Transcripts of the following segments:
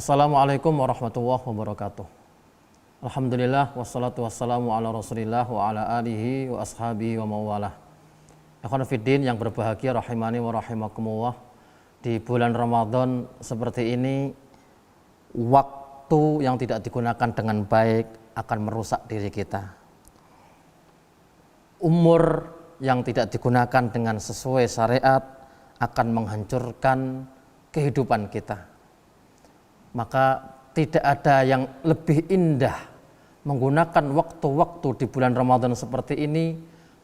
Assalamualaikum warahmatullahi wabarakatuh. Alhamdulillah wassalatu wassalamu ala Rasulillah wa ala alihi wa ashabihi wa mawalah. Ikhwan fiddin yang berbahagia rahimani wa rahimakumullah. Di bulan Ramadan seperti ini, waktu yang tidak digunakan dengan baik akan merusak diri kita. Umur yang tidak digunakan dengan sesuai syariat akan menghancurkan kehidupan kita. Maka tidak ada yang lebih indah menggunakan waktu-waktu di bulan Ramadan seperti ini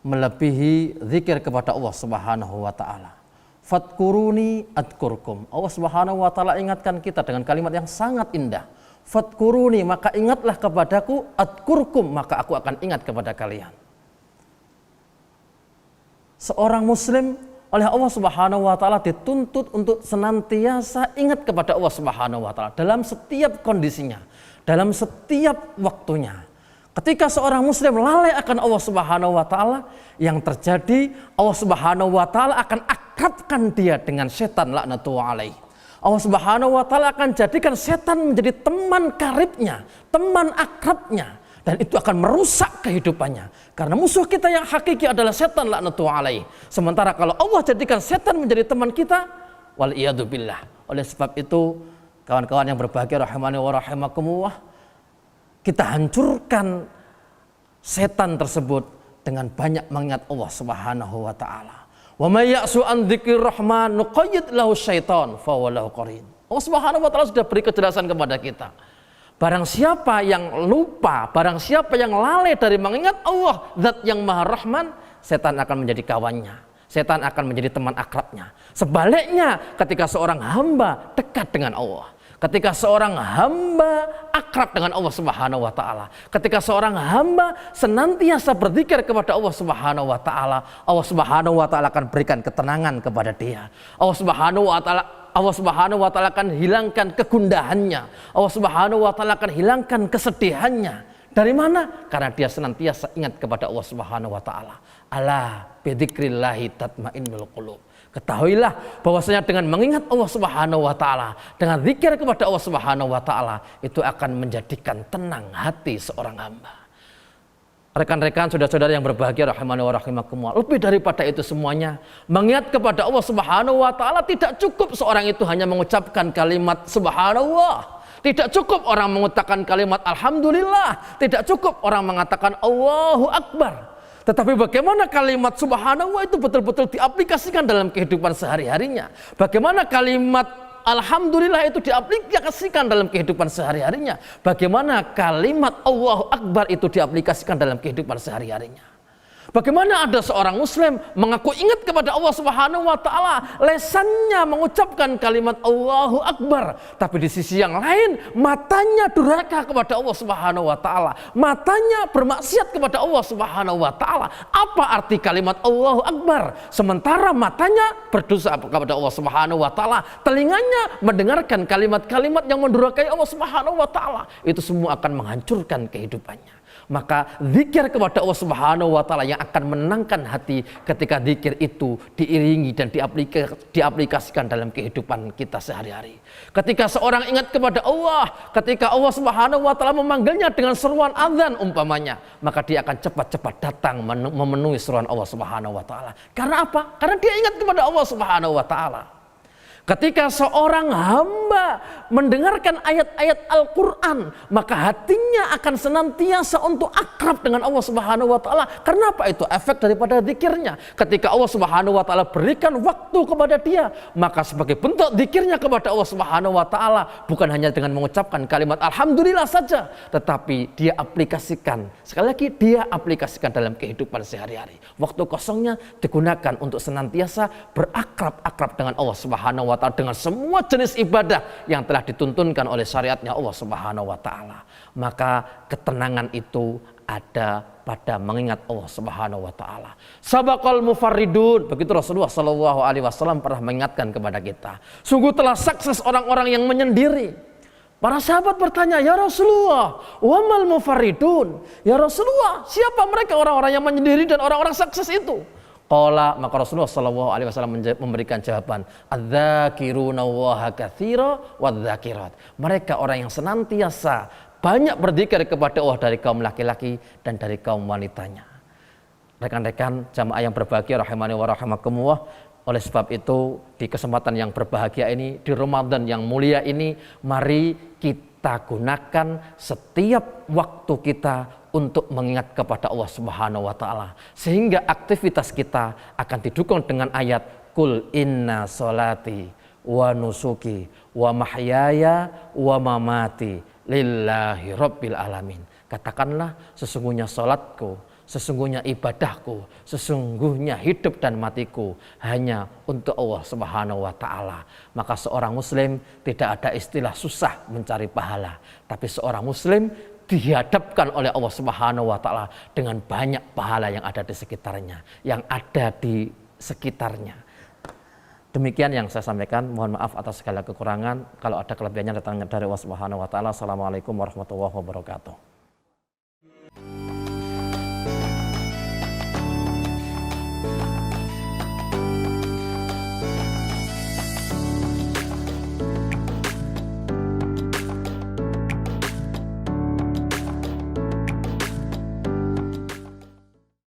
melebihi zikir kepada Allah Subhanahu wa taala. Fadkuruni adkurkum. Allah Subhanahu wa taala ingatkan kita dengan kalimat yang sangat indah. Fadkuruni, maka ingatlah kepadaku, adkurkum, maka aku akan ingat kepada kalian. Seorang muslim oleh Allah Subhanahu wa taala dituntut untuk senantiasa ingat kepada Allah Subhanahu wa taala dalam setiap kondisinya, dalam setiap waktunya. Ketika seorang muslim lalai akan Allah Subhanahu wa taala, yang terjadi Allah Subhanahu wa taala akan akrabkan dia dengan setan laknatullah alaih. Allah Subhanahu wa taala akan jadikan setan menjadi teman karibnya, teman akrabnya. Dan itu akan merusak kehidupannya. Karena musuh kita yang hakiki adalah setan laknatullah alaih. Sementara kalau Allah jadikan setan menjadi teman kita, waliyadzubillah. Oleh sebab itu, kawan-kawan yang berbahagia rahimani wa rahimakumullah, kita hancurkan setan tersebut dengan banyak mengingat Allah Subhanahu wa taala. Wa may ya'su an dzikrir rahman nuqayyid lahu syaitan fa huwa lahu qarin. Allah Subhanahu wa taala sudah beri kejelasan kepada kita. Barang siapa yang lupa, barang siapa yang lalai dari mengingat Allah, Zat yang Maha Rahman, setan akan menjadi kawannya. Setan akan menjadi teman akrabnya. Sebaliknya, ketika seorang hamba dekat dengan Allah, ketika seorang hamba akrab dengan Allah Subhanahu wa taala, ketika seorang hamba senantiasa berzikir kepada Allah Subhanahu wa taala, Allah Subhanahu wa taala akan berikan ketenangan kepada dia. Allah Subhanahu wa taala akan hilangkan kegundahannya. Allah Subhanahu wa taala akan hilangkan kesedihannya. Dari mana? Karena dia senantiasa ingat kepada Allah Subhanahu wa taala. Ala bidzikrillahi tatmainnul qulub. Ketahuilah bahwasanya dengan mengingat Allah Subhanahu wa taala, dengan zikir kepada Allah Subhanahu wa taala, itu akan menjadikan tenang hati seorang hamba. Rekan-rekan, saudara-saudara yang berbahagia rahimani wa rahimakumullah, lebih daripada itu semuanya, mengingat kepada Allah Subhanahu wa taala tidak cukup seorang itu hanya mengucapkan kalimat subhanallah. Tidak cukup orang mengucapkan kalimat alhamdulillah, tidak cukup orang mengatakan Allahu akbar. Tetapi bagaimana kalimat subhanallah itu betul-betul diaplikasikan dalam kehidupan sehari-harinya? Bagaimana kalimat alhamdulillah itu diaplikasikan dalam kehidupan sehari-harinya? Bagaimana kalimat Allahu Akbar itu diaplikasikan dalam kehidupan sehari-harinya? Bagaimana ada seorang muslim mengaku ingat kepada Allah Subhanahu wa taala, lesannya mengucapkan kalimat Allahu Akbar, tapi di sisi yang lain matanya durhaka kepada Allah Subhanahu wa taala, matanya bermaksiat kepada Allah Subhanahu wa taala. Apa arti kalimat Allahu Akbar? Sementara matanya berdosa kepada Allah Subhanahu wa taala, telinganya mendengarkan kalimat-kalimat yang mendurhakai Allah Subhanahu wa taala. Itu semua akan menghancurkan kehidupannya. Maka zikir kepada Allah Subhanahu wa taala yang akan menenangkan hati ketika zikir itu diiringi dan diaplikasikan dalam kehidupan kita sehari-hari. Ketika seorang ingat kepada Allah, ketika Allah Subhanahu wa taala memanggilnya dengan seruan azan umpamanya, maka dia akan cepat-cepat datang memenuhi seruan Allah Subhanahu wa taala. Karena apa? Karena dia ingat kepada Allah Subhanahu wa taala. Ketika seorang hamba mendengarkan ayat-ayat Al-Quran, maka hatinya akan senantiasa untuk akrab dengan Allah Subhanahu wa taala. Karena apa? Itu efek daripada zikirnya. Ketika Allah Subhanahu wa taala berikan waktu kepada dia, maka sebagai bentuk zikirnya kepada Allah Subhanahu wa taala, bukan hanya dengan mengucapkan kalimat alhamdulillah saja, tetapi dia aplikasikan. Sekali lagi, dia aplikasikan dalam kehidupan sehari-hari. Waktu kosongnya digunakan untuk senantiasa berakrab-akrab dengan Allah Subhanahu wa taala, dengan semua jenis ibadah yang telah dituntunkan oleh syariatnya Allah Subhanahu wa taala. Maka ketenangan itu ada pada mengingat Allah Subhanahu wa taala. Sabaqal mufarridun, begitu Rasulullah sallallahu alaihi wasallam pernah mengingatkan kepada kita. Sungguh telah sukses orang-orang yang menyendiri. Para sahabat bertanya, "Ya Rasulullah, wamal mufarridun?" Ya Rasulullah, siapa mereka orang-orang yang menyendiri dan orang-orang sukses itu? Qala, maka Rasulullah sallallahu alaihi wasallam memberikan jawaban, "Adzakiruna Allaha katsira wadzakirat." Mereka orang yang senantiasa banyak berzikir kepada Allah dari kaum laki-laki dan dari kaum wanitanya. Rekan-rekan jamaah yang berbahagia rahimani wa rahimakumullah, oleh sebab itu di kesempatan yang berbahagia ini, di Ramadan yang mulia ini, mari kita gunakan setiap waktu kita untuk mengingat kepada Allah Subhanahu wa taala, sehingga aktivitas kita akan didukung dengan ayat Qul inna sholati wa nusuki wa mahyaya wa mamati lillahi rabbil alamin. Katakanlah, sesungguhnya salatku, sesungguhnya ibadahku, sesungguhnya hidup dan matiku hanya untuk Allah Subhanahu wa taala. Maka seorang muslim tidak ada istilah susah mencari pahala, tapi seorang muslim dihadapkan oleh Allah Subhanahu wa taala dengan banyak pahala yang ada di sekitarnya, yang ada di sekitarnya. Demikian yang saya sampaikan. Mohon maaf atas segala kekurangan. Kalau ada kelebihannya datangnya dari Allah Subhanahu wa taala. Assalamualaikum warahmatullahi wabarakatuh.